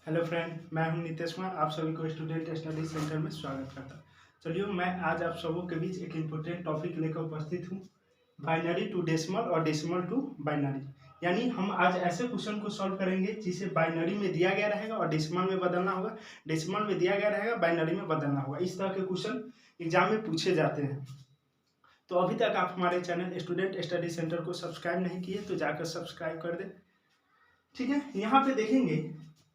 Hello friend, मैं हूं नितेश कुमार। आप सभी को स्टूडेंट स्टडी सेंटर में स्वागत करता हूं। चलिए, मैं आज आप सबों के बीच एक इम्पोर्टेंट टॉपिक लेकर उपस्थित हूं, बाइनरी टू डेसिमल और डेसिमल टू बाइनरी। यानी हम आज ऐसे क्वेश्चन को सॉल्व करेंगे जिसे बाइनरी में दिया गया रहेगा और डेसिमल में बदलना होगा, डेसिमल में दिया गया रहेगा, बाइनरी में बदलना होगा। इस तरह के क्वेश्चन एग्जाम में पूछे जाते हैं। तो अभी तक आप हमारे चैनल स्टूडेंट स्टडी सेंटर को सब्सक्राइब नहीं किए तो जाकर सब्सक्राइब कर दें। ठीक है, यहाँ पे देखेंगे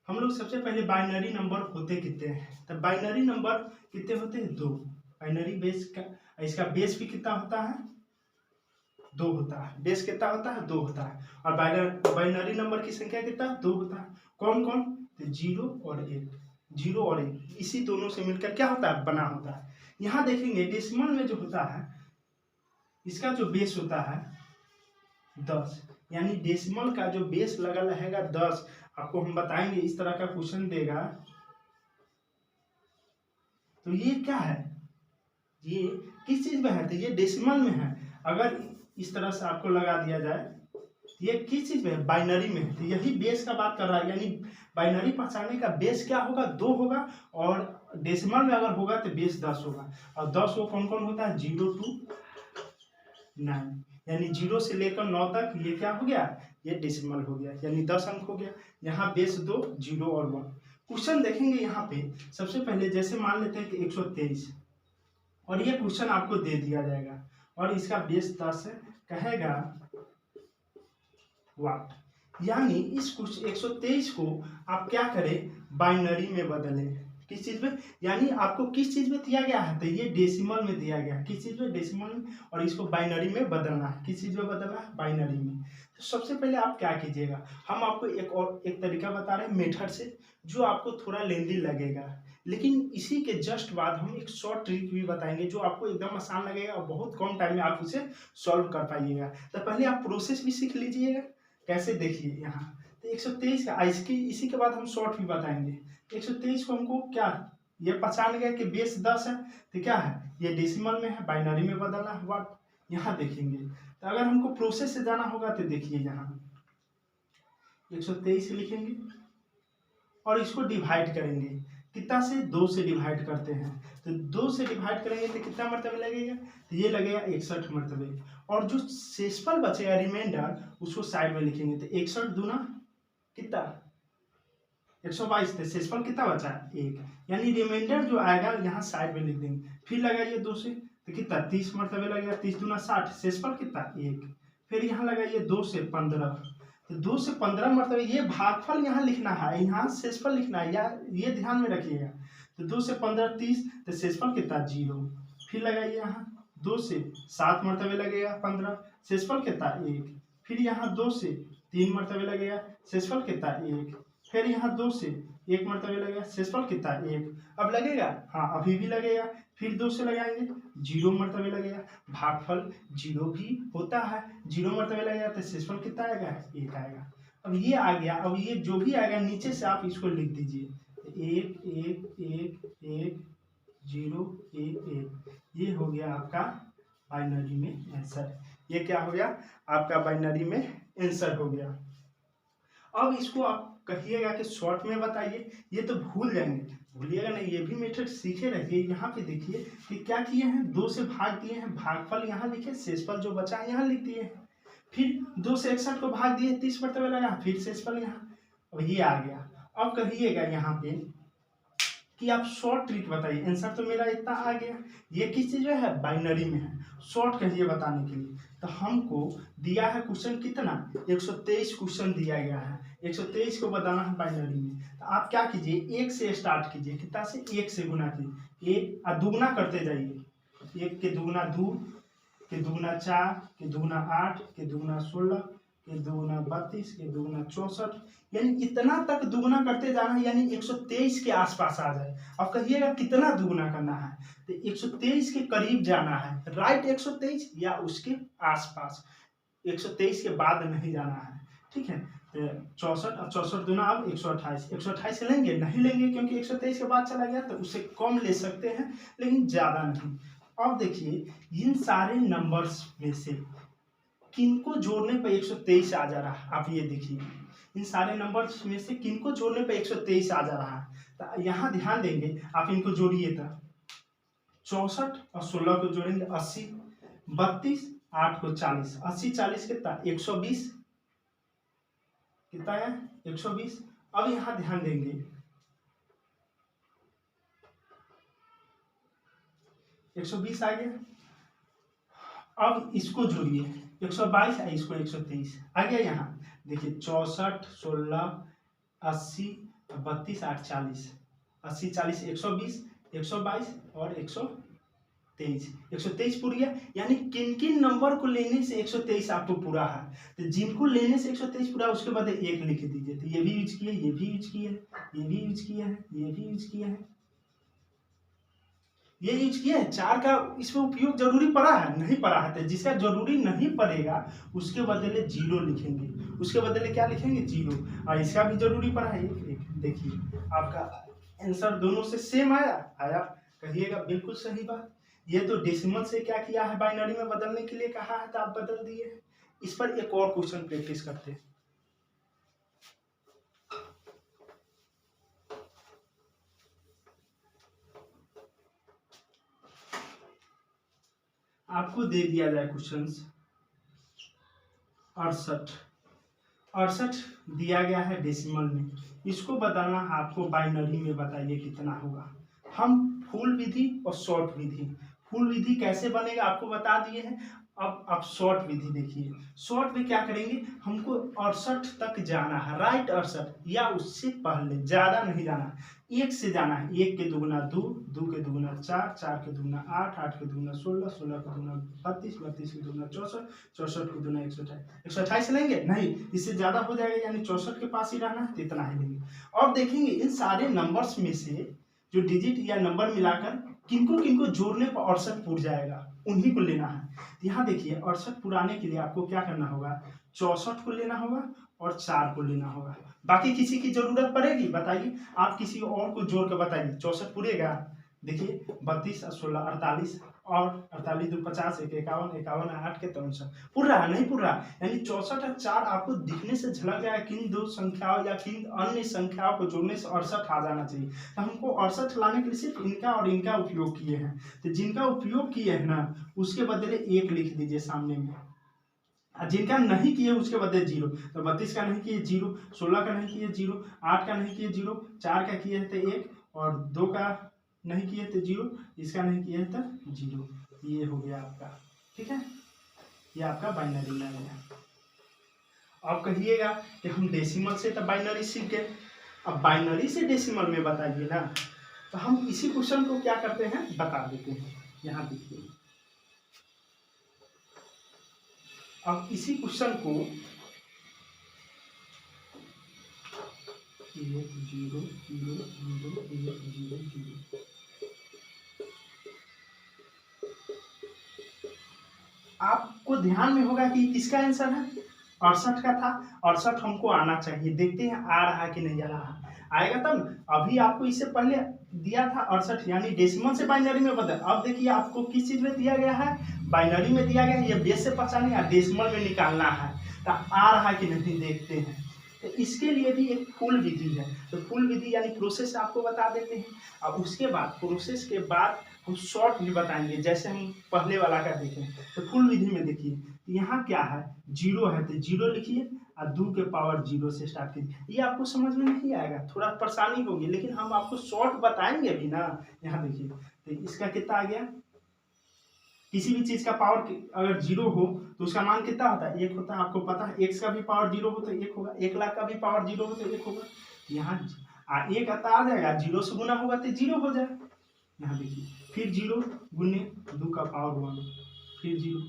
हम लोग सबसे पहले बाइनरी नंबर होते कितने हैं। तो बाइनरी नंबर कितने होते हैं? दो। बाइनरी बेस का इसका बेस भी कितना होता है? दो होता है। बेस कितना होता है? दो होता है। और बाइनरी नंबर की संख्या कितना? दो होता है। कौन कौन? तो जीरो और एक। जीरो और एक इसी दोनों से मिलकर क्या होता है? बना होता है। यहाँ देखेंगे डेसिमल में जो होता है इसका जो बेस होता है 10, यानी डेसिमल का जो बेस लगा रहेगा 10। आपको हम बताएंगे, इस तरह का क्वेश्चन देगा तो ये क्या है, ये किस चीज में है? तो ये डेसिमल में है। अगर इस तरह से आपको लगा दिया जाए, ये किस चीज में है? बाइनरी में है। तो यही बेस का बात कर रहा है, यानी बाइनरी पहचानने का बेस क्या होगा? 2 होगा। और डेसिमल में अगर होगा तो बेस 10 होगा। और 10 वो कौन कौन होता है? 0 to 9, यानी 0 से लेकर 9 तक ये क्या हो गया? ये डेसिमल हो गया, यानी 10 अंक हो गया। यहाँ बेस 2, 0 और 1। क्वेश्चन देखेंगे यहाँ पे सबसे पहले, जैसे मान लेते हैं कि 123 और ये क्वेश्चन आपको दे दिया जाएगा और इसका बेस 10 कहेगा वाट। यानी इस 123 को आप क्या करें? बाइनरी में बदलें। किस चीज में? यानी आपको किस चीज में दिया गया है? तो ये डेसिमल में दिया गया है। किस चीज में? डेसिमल में। और इसको बाइनरी में बदलना है। किस चीज में बदलना है? बाइनरी में। तो सबसे पहले आप क्या कीजिएगा, हम आपको एक तरीका बता रहे हैं मेथड से, जो आपको थोड़ा लेंदी लगेगा, लेकिन इसी के जस्ट बाद हम एक शॉर्ट ट्रिक भी बताएंगे जो आपको एकदम आसान लगेगा और बहुत कम टाइम में आप उसे सॉल्व कर पाइएगा। तो पहले आप प्रोसेस भी सीख लीजिएगा। कैसे? देखिए यहाँ तो 123 का इसकी इसी के बाद हम शॉर्ट भी बताएंगे। 123 को हमको क्या, ये पहचान गया कि बेस 10 है, तो क्या है? ये डेसिमल में है, बाइनरी में बदलना है वाट। यहाँ देखेंगे तो अगर हमको प्रोसेस से जाना होगा तो देखिए यहाँ 123 लिखेंगे और इसको डिवाइड करेंगे। कितना से? 2 से डिवाइड करते हैं। तो 2 से डिवाइड करेंगे तो कितना मरतबे लगेगा? तो ये लगेगा 61 मरतबे। और जो शेषफल बचेगा रिमाइंडर, उसको साइड में लिखेंगे। तो 61 दूना कितना? 122। तो शेषफल कितना बचा? 1। यानी रिमाइंडर जो आएगा यहाँ साइड में लिख देंगे। फिर लगाइए 2 से तो कितना? 30 मरतबे लगेगा। 30 दूना 60। शेषफल कितना? 1। फिर यहाँ लगाइए 2 से 15। तो 2 से 15 मरतबे, ये भागफल यहाँ लिखना है, यहाँ शेषफल लिखना है, या ये ध्यान में रखिएगा। तो 2 से 15 30। तो शेषफल कितना? 0। फिर लगाइए यहाँ 2 से 7 मरतबे लगेगा 15। शेषफल कितना? 1। फिर यहाँ 2 से 3 मरतबे लगेगा। शेषफल कितना? 1। फिर यहाँ 2 से 1 मरतबे लगेगा। शेषफल कितना? 1। अब लगेगा? हाँ, अभी भी लगेगा। फिर 2 से लगाएंगे, 0 मरतबे लगेगा। भागफल 0 भी होता है, 0 मरतबे लगेगा तो शेषफल कितना आएगा? 1 आएगा। अब ये आ गया। अब ये जो भी आएगा नीचे से आप इसको लिख दीजिए, 1 1 1 1 0 1 1। ये हो गया आपका बाइनरी में आंसर। ये क्या हो गया? आपका बाइनरी में आंसर हो गया। अब इसको आप कहिएगा कि शॉर्ट में बताइए, ये तो भूल जाएंगे, भूलिएगा नहीं, ये भी मेथड सीखे रहिए। यहाँ पे देखिए कि क्या किए हैं, 2 से भाग दिए हैं, भागफल यहाँ लिखे, शेषफल जो बचा है यहाँ लिख दिए हैं। फिर 2 से 61 को भाग दिए, 30 मरतबे लगा, फिर शेषफल यहाँ। अब ये आ गया। अब कहिएगा यहाँ पे कि आप शॉर्ट ट्रिक बताइए। आंसर तो मेरा इतना आ गया, ये किस चीज में है? बाइनरी में है। शॉर्ट कहिए बताने के लिए। तो हमको दिया है क्वेश्चन कितना? 123 क्वेश्चन दिया गया है। 123 को बताना है बाइनरी में। तो आप क्या कीजिए, 1 से स्टार्ट कीजिए। कितना से? 1 से गुना कीजिए, 1 दुगना करते जाइए। 1 के दुगना 2, के दुगना 4, के दुगना 8, के दुगना 16, के दुगना 32, के दुगना 64, यानी इतना तक दुगना करते जाना है, यानी 123 के आसपास आ जाए। अब कहिएगा कितना दुगना करना है? तो 123 के करीब जाना है, राइट 123 या उसके आसपास, 123 के बाद नहीं जाना है। ठीक है, तो 64, अब 64 दूना अब 128। 128 लेंगे? नहीं लेंगे, क्योंकि 123 के बाद चला गया, तो उससे कम ले सकते हैं लेकिन ज़्यादा नहीं। अब देखिए इन सारे नंबर्स में से किनको जोड़ने पर 123 आ जा रहा है, आप ये देखिए इन सारे नंबर्स में से किनको जोड़ने पर 123 आ जा रहा है। तो यहाँ ध्यान देंगे, आप इनको जोड़िए था 64 और 16 को जोड़ेंगे 80, 32, 8 को 40, 80 40 कितना 120, कितना है 120। अब यहाँ ध्यान देंगे 120 आ गया। अब इसको जोड़िए 122 है, इसको 123 आ गया। यहाँ देखिए 64 16 80 32 8 40, 80 40 120 122 और 123, 123 पूरा गया। यानी किन किन नंबर को लेने से 123 आपको पूरा है, तो जिनको लेने से 123 पूरा उसके बाद एक लिख दीजिए। तो ये भी यूज किया, ये भी यूज किया है, ये भी यूज किया है, ये भी यूज किया है, ये यूज किया है। 4 का इसमें उपयोग जरूरी पड़ा है नहीं पड़ा है, तो जिसका जरूरी नहीं पड़ेगा उसके बदले 0 लिखेंगे, उसके बदले क्या लिखेंगे 0। और इसका भी जरूरी पड़ा है एक। देखिए आपका आंसर दोनों से सेम आया, कहिएगा बिल्कुल सही बात। ये तो डेसिमल से क्या किया है, बाइनरी में बदलने के लिए कहा है तो आप बदल दिए। इस पर एक और क्वेश्चन प्रैक्टिस करते हैं। आपको दे दिया जाए क्वेश्चन 68 दिया गया है डेसिमल में, इसको बताना आपको बाइनरी में, बताइए कितना होगा। हम फुल विधि और शॉर्ट विधि, फुल विधि कैसे बनेगा आपको बता दिए हैं। अब आप शॉर्ट विधि देखिए, शॉर्ट में क्या करेंगे, हमको 68 तक जाना है, राइट 68 या उससे पहले, ज्यादा नहीं जाना, एक से जाना है। 1 के दुगुना 2, 2 के दुगुना 4, 4 के दुगुना 8, 8 के दुगुना 16, 16 के दुगुना 32, 32 के दुगुना 64, 64 के दुगुना 128, 128 लेंगे नहीं, इससे ज्यादा हो जाएगा, यानी 64 के पास ही रहना है, तो इतना ही लेंगे। और देखेंगे इन सारे नंबर्स में से जो डिजिट या नंबर मिलाकर किनको किनको जोड़ने पर 68 पूर जाएगा, उन्हीं को लेना है। यहाँ देखिए 68 पुराने के लिए आपको क्या करना होगा, 64 को लेना होगा और 4 को लेना होगा। बाकी किसी की जरूरत पड़ेगी बताइए, आप किसी और को जोड़ के बताइए 64 पूरेगा। देखिए 32 16 48 और 48 2 50 1 51 51 8 के 63 पूर रहा नहीं पूर रहा, यानी 64 और 4 आपको दिखने से झलक जाए किन दो संख्याओं या किन अन्य संख्याओं को जोड़ने से 68 आ जाना चाहिए। तो हमको 68 लाने के लिए सिर्फ इनका और इनका उपयोग किए हैं, तो जिनका उपयोग किए हैं ना उसके बदले 1 लिख दीजिए सामने में, जिनका नहीं किए उसके बदले 0। तो 32 का नहीं किए 0, 16 का नहीं किए 0, 8 का नहीं किए 0, 4 का किए थे 1 और 2 का नहीं किए थे 0, इसका नहीं किए थे 0। ये हो गया आपका, ठीक है, ये आपका बाइनरी में आ गया। अब कहिएगा कि हम डेसिमल से तो बाइनरी सीख गए, अब बाइनरी से डेसिमल में बताइए ना। तो हम इसी क्वेश्चन को क्या करते हैं बता देते हैं। यहाँ देखिए, अब इसी क्वेश्चन को 1 0 0 0 1 0 0 आपको ध्यान में होगा कि किसका आंसर है, 68 का था। 68 हमको आना चाहिए, देखते हैं आ रहा है कि नहीं आ रहा है, आएगा तब। अभी आपको इससे पहले दिया था 68, यानी डेसिमल से बाइनरी में बदल। अब देखिए आपको किस चीज में दिया गया है, बाइनरी में दिया गया है, ये बेस से पहचाने या डेसिमल में निकालना है, तो आ रहा है कि नहीं देखते हैं। तो इसके लिए भी एक फुल विधि है, तो फुल विधि यानी प्रोसेस आपको बता देते हैं। अब उसके बाद प्रोसेस के बाद हम शॉर्ट भी बताएंगे, जैसे हम पहले वाला का देखें। तो फुल विधि में देखिए यहाँ क्या है, 0 है तो 0 लिखिए और 2 के पावर 0 से स्टार्ट कीजिए। ये आपको समझ में नहीं आएगा, थोड़ा परेशानी होगी, लेकिन हम आपको शॉर्ट बताएंगे अभी ना। यहाँ देखिए तो इसका कितना आ गया, किसी भी चीज का पावर अगर 0 हो तो उसका मान कितना होता है, 1 होता है। आपको पता है x का भी पावर 0 हो तो 1 होगा, 1 लाख का भी पावर 0 हो तो 1 होगा। यहाँ 1 आता आ जाएगा, 0 से गुना होगा तो 0 हो जाए। यहाँ देखिए फिर 0 गुने 2 का पावर 1, फिर 0,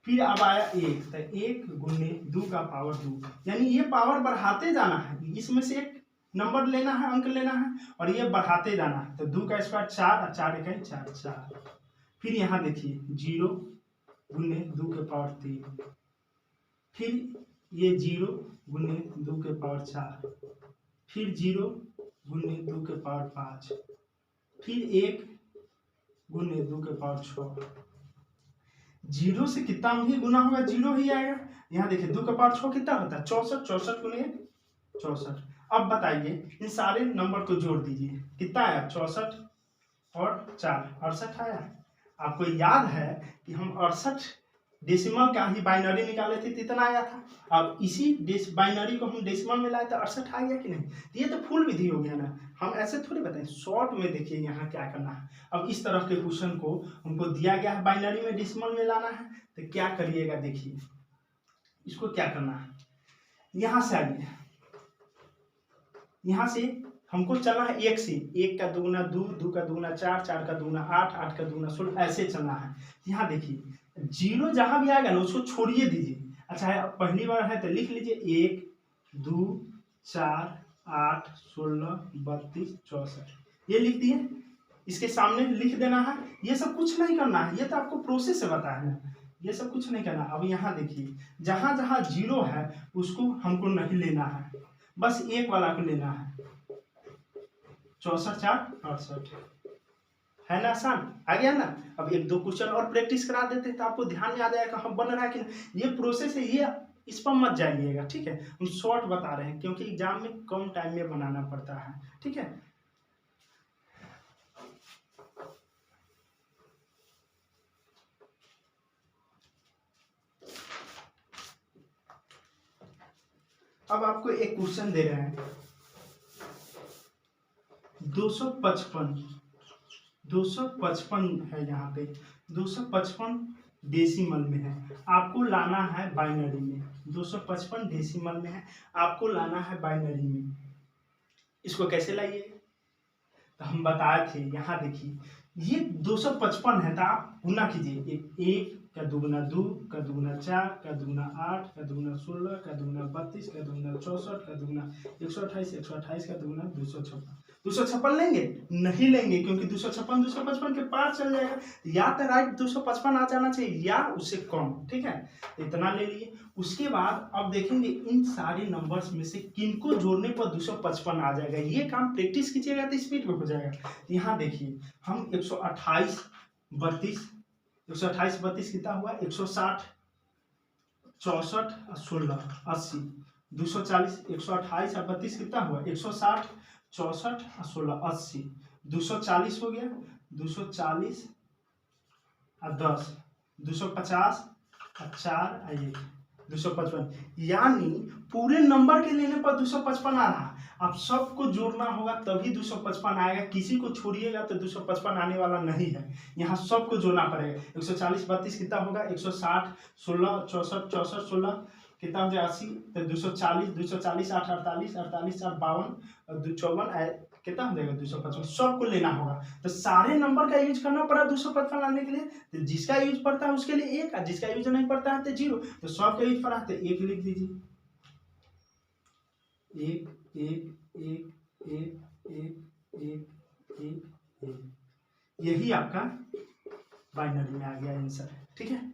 फिर अब आया 1, तो 1 गुने 2 का पावर 2, यानी ये पावर बढ़ाते जाना है, इसमें से एक नंबर लेना है, अंक लेना है और ये बढ़ाते जाना है। तो 2 का स्क्वायर 4 और 4 1 4 4। फिर यहाँ देखिए 0 गुने 2 के पावर 3, फिर ये 0 गुने 2 के पावर 4, फिर 0 गुने 2 के पावर 5, फिर 1 गुने 2 के पावर 6, जीरो से कितना भी गुना होगा जीरो ही आएगा। यहाँ देखिए 2 का पावर 6 कितना होता है 64, 64 गुने 64। अब बताइए इन सारे नंबर को जोड़ दीजिए, कितना आया 64 और 4 68 आया। आपको याद है कि हम 68 डेसिमल का ही बाइनरी निकाले थे, कितना आया था। अब इसी बाइनरी को हम डेसिमल में लाए तो 68 आ गया कि नहीं। ये तो फुल विधि हो गया ना, हम ऐसे थोड़ी बताएं। शॉर्ट में देखिए यहाँ क्या करना है। अब इस तरह के क्वेश्चन को हमको दिया गया है बाइनरी में डेसिमल में लाना है, तो क्या करिएगा देखिए, इसको क्या करना है, यहाँ से आइए, यहाँ से हमको चलना है एक से, 1 का दुगुना 2, 2 का दुगुना 4, 4 का दुगुना 8, 8 का दुगुना 16, ऐसे चलना है। यहाँ देखिए जीरो जहां भी आएगा ना उसको छोड़िए दीजिए। अच्छा पहली बार है तो लिख लीजिए 1, 2, 4, 8, 16, 32, 64, ये लिख दिए। इसके सामने लिख देना है। ये सब कुछ नहीं करना है, ये तो आपको प्रोसेस से बताया है, ये सब कुछ नहीं करना। अब यहाँ देखिए जहां जहां जीरो है उसको हमको नहीं लेना है, बस एक वाला को लेना है। 64, 4, 68 है ना, आसान आ गया ना। अब 1-2 क्वेश्चन और प्रैक्टिस करा देते तो आपको ध्यान में आ जाएगा हम बन रहा है कि नहीं। ये प्रोसेस है, ये इस पर मत जाइएगा, ठीक है। हम शॉर्ट बता रहे हैं क्योंकि एग्जाम में कम टाइम में बनाना पड़ता है, ठीक है। अब आपको एक क्वेश्चन दे रहे हैं 255 है, यहाँ पे 255 डेसिमल में है, आपको लाना है बाइनरी में। 255 डेसिमल में है, आपको लाना है बाइनरी में। इसको कैसे लाइए, तो हम बताए थे। यहाँ देखिए ये 255 है तो आप गुना कीजिए, 1 का दुगुना 2, का दुगुना 4, का दुगुना 8, का दुगुना 16, का दुगुना 32, का दुगुना 64, का दुगुना 128, 128 का दुगुना 256। 256 लेंगे नहीं लेंगे क्योंकि 256 255 के पार चल जाएगा। या तो राइट 255 आ जाना चाहिए या उससे कम, ठीक है। इतना ले लिए। उसके बाद अब देखेंगे इन सारे नंबर्स में से किनको जोड़ने पर 255 आ जाएगा। ये काम प्रैक्टिस कीजिएगा तो स्पीड में हो जाएगा। यहाँ देखिए हम 128 32 128 32 कितना हुआ 160 64 16 80 240 128 और 32 कितना हुआ 160 64 16 80 240 हो गया 240 और 10 250 और 4 और 1 255, यानी पूरे नंबर के लेने पर 255 आ रहा है। आप सबको जोड़ना होगा तभी 255 आएगा, किसी को छोड़िएगा तो 255 आने वाला नहीं है। यहाँ सबको जोड़ना पड़ेगा। 140 32 कितना होगा 160 16 64 64 16 कितना हो जाएगा 80, तो 240 240 8 48 48 8 52 54 कितना हो जाएगा 255। सबको लेना होगा तो सारे नंबर का यूज करना पड़ा 255 लाने के लिए। तो जिसका यूज पड़ता है उसके लिए 1, जिसका यूज नहीं पड़ता है तो 0। तो सबका यूज पड़ा तो 1 लिख दीजिए। 1 1 1 1 1 1 1 1, यही आपका बाइनरी में आ गया आंसर, ठीक है।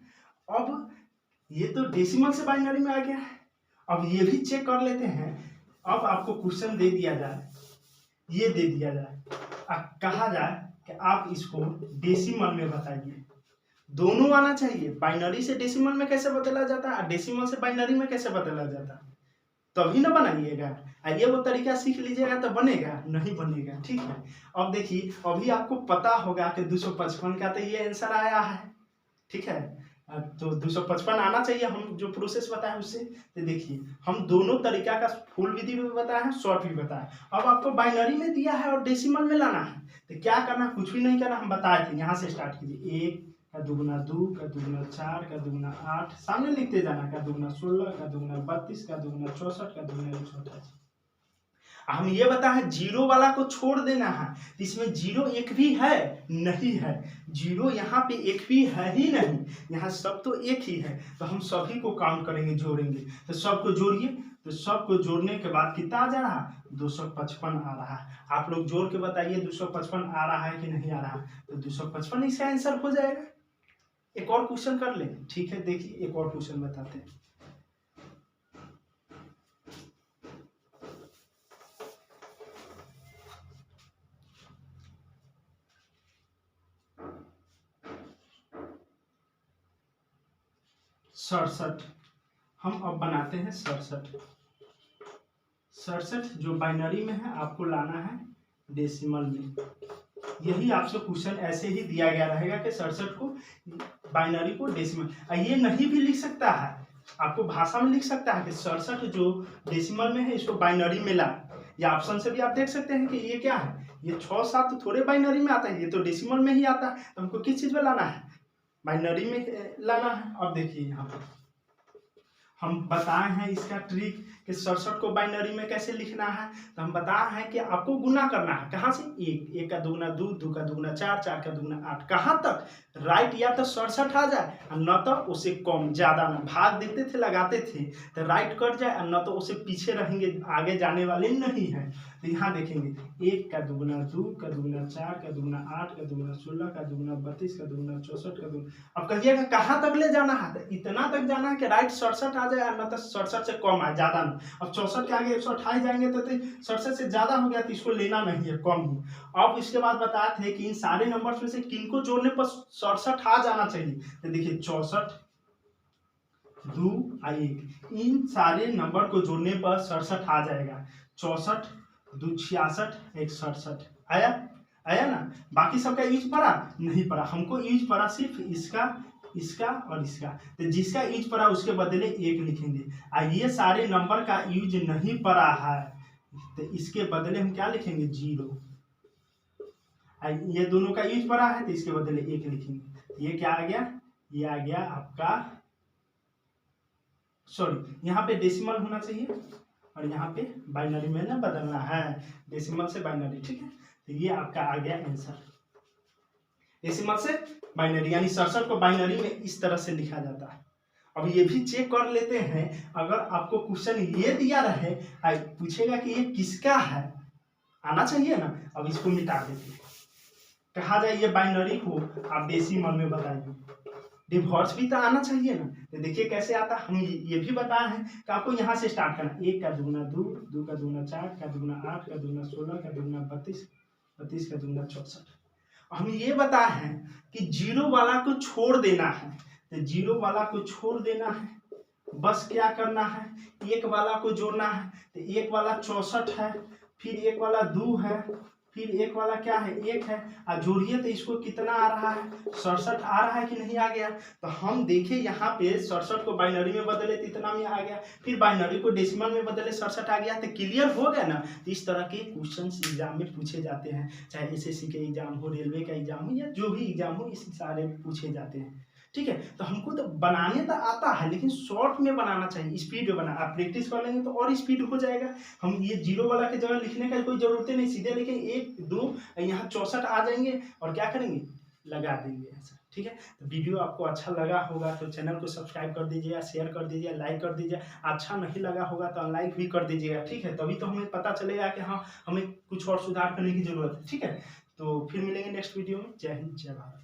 अब ये तो डेसिमल से बाइनरी में आ गया है। अब ये भी चेक कर लेते हैं। अब आपको क्वेश्चन दे दिया जाए, ये दे दिया जाए, कहा जाए कि आप इसको डेसिमल में बताइए। दोनों आना चाहिए, बाइनरी से डेसिमल में कैसे बदला जाता है और डेसिमल से बाइनरी में कैसे बदला जाता है, तभी ना बनाइएगा। ये वो तरीका सीख लीजिएगा तो बनेगा, नहीं बनेगा, ठीक है। अब देखिए अभी आपको पता होगा कि 255 का तो ये आंसर आया है, ठीक है। तो 255 आना चाहिए, हम जो प्रोसेस बताए उससे। तो देखिए हम दोनों तरीका का फुल विधि भी बताया है, शॉर्ट भी बताया। अब आपको बाइनरी में दिया है और डेसिमल में लाना है तो क्या करना, कुछ भी नहीं करना, हम बताए थे। यहाँ से स्टार्ट कीजिए, 1 का दुगुना 2, का दुगुना 4, का दुगुना 8, सामने लिखते जाना, का दुगुना 16, का दुगुना 32, का दुगुना 64, का दुगुना 128। हम ये बताए जीरो वाला को छोड़ देना है, इसमें जीरो एक भी है नहीं है, जीरो यहाँ पे एक भी है ही नहीं, यहाँ सब तो एक ही है। तो हम सभी को काउंट करेंगे, जोड़ेंगे। तो सबको जोड़िए, तो सबको जोड़ने के बाद कितना आ जा रहा है 255 आ रहा है। आप लोग जोड़ के बताइए 255 आ रहा है कि नहीं आ रहा। तो 255 इसका आंसर हो जाएगा। एक और क्वेश्चन कर ले, ठीक है। देखिए एक और क्वेश्चन बताते हैं। 67। हम अब बनाते हैं 67। 67 जो बाइनरी में है आपको लाना है डेसिमल में। यही आपसे क्वेश्चन ऐसे ही दिया गया रहेगा कि 67 को बाइनरी को डेसिमल, ये नहीं भी लिख सकता है, आपको भाषा में लिख सकता है कि 67 जो डेसिमल में है इसको बाइनरी में ला। या ऑप्शन से भी आप देख सकते हैं कि ये क्या है, ये 6-7 तो थोड़े बाइनरी में आता है, ये तो डेसिमल में ही आता है। तो हमको किस चीज में लाना है, बाइनरी में लाना है। अब देखिए यहाँ पर हम बताए हैं इसका ट्रिक कि 67 को बाइनरी में कैसे लिखना है। तो हम बताए हैं कि आपको गुना करना है, कहाँ से, एक का दुगुना 2, 2 का दुगुना 4, 4 का दुगुना 8, कहाँ तक, राइट या तो 67 आ जाए और न तो उसे कम, ज्यादा ना, भाग देते थे लगाते थे तो राइट कट जाए और न तो उसे पीछे रहेंगे, आगे जाने वाले नहीं है। तो यहाँ देखेंगे 1 का दुगुना 2 का दुगुना 4 का दुगुना 8 का दुगुना 16 का दुगुना 32 का दुगुना 64 का दुगुना। अब कहिएगा कहाँ तक ले जाना है, तो इतना तक जाना है कि राइट 67 आ जाए और न तो 67 से कम आए, ज्यादा नहीं। अब 64 के आगे 128 जाएंगे तो 67 से ज्यादा हो गया तो इसको लेना नहीं है, कम ही। अब इसके बाद बताए थे कि इन सारे नंबर्स में से किनको जोड़ने पर 67 आ जाना चाहिए। तो देखिए 64 2 और 1, इन सारे नंबर को जोड़ने पर 67 आ जाएगा। 64 2 66 1 67 आया, आया ना। बाकी सबका यूज पड़ा नहीं पड़ा, हमको यूज पड़ा सिर्फ इसका, इसका और इसका। तो जिसका यूज पड़ा उसके बदले 1 लिखेंगे। और ये सारे नंबर का यूज नहीं पड़ा है तो इसके बदले हम क्या लिखेंगे, 0। ये दोनों का यूज पड़ा है तो इसके बदले 1 लिखेंगे। ये क्या आ गया, ये आ गया आपका, सॉरी यहाँ पे डेसिमल होना चाहिए और यहाँ पे बाइनरी में ना बदलना है, डेसिमल से बाइनरी, ठीक है। तो ये आपका आ गया आंसर, डेसिमल से बाइनरी, यानी 67 को बाइनरी में इस तरह से लिखा जाता है। अब ये भी चेक कर लेते हैं, अगर आपको क्वेश्चन ये दिया रहे, पूछेगा कि ये किसका है, आना चाहिए ना। अब इसको मिटा देते हैं, कहा जाए ये बाइनरी को आप डेसिमल में बताइए, डिवोर्स भी तो आना चाहिए ना। तो देखिए कैसे आता, हम ये भी बताए हैं कि आपको यहाँ से स्टार्ट करना, 1 का दुगुना 2, 2 का दुगुना 4 का दुगुना 8 का दुगुना 16 का दुगुना 32, 32 का दुगुना 64। हम ये बताए हैं कि 0 वाला को छोड़ देना है, तो 0 वाला को छोड़ देना है, बस क्या करना है, 1 वाला को जोड़ना है। तो 1 वाला 64 है, फिर 1 वाला 2 है, फिर 1 वाला क्या है, 1 है, और जोड़िए तो इसको कितना आ रहा है, 67 आ रहा है कि नहीं आ गया। तो हम देखें यहाँ पे 67 को बाइनरी में बदले तो इतना में आ गया, फिर बाइनरी को डेसिमल में बदले 67 आ गया, तो क्लियर हो गया ना। तो इस तरह के क्वेश्चन एग्जाम में पूछे जाते हैं, चाहे एसएससी के एग्जाम हो, रेलवे का एग्जाम हो, या जो भी एग्जाम हो, इस सारे पूछे जाते हैं, ठीक है। तो हमको तो बनाने तो आता है लेकिन शॉर्ट में बनाना चाहिए, स्पीड में बना, आप प्रैक्टिस कर लेंगे तो और स्पीड हो जाएगा। हम ये 0 वाला की जगह लिखने का कोई जरूरत नहीं, सीधे लिखें 1 2, यहाँ 64 आ जाएंगे और क्या करेंगे, लगा देंगे ऐसा, ठीक है। तो वीडियो आपको अच्छा लगा होगा तो चैनल को सब्सक्राइब कर दीजिएगा, शेयर कर दीजिए, लाइक कर दीजिए। अच्छा नहीं लगा होगा तो अनलाइक भी कर दीजिएगा, ठीक है। तभी तो हमें पता चलेगा कि हाँ हमें कुछ और सुधार करने की जरूरत है, ठीक है। तो फिर मिलेंगे नेक्स्ट वीडियो में। जय हिंद, जय भारत।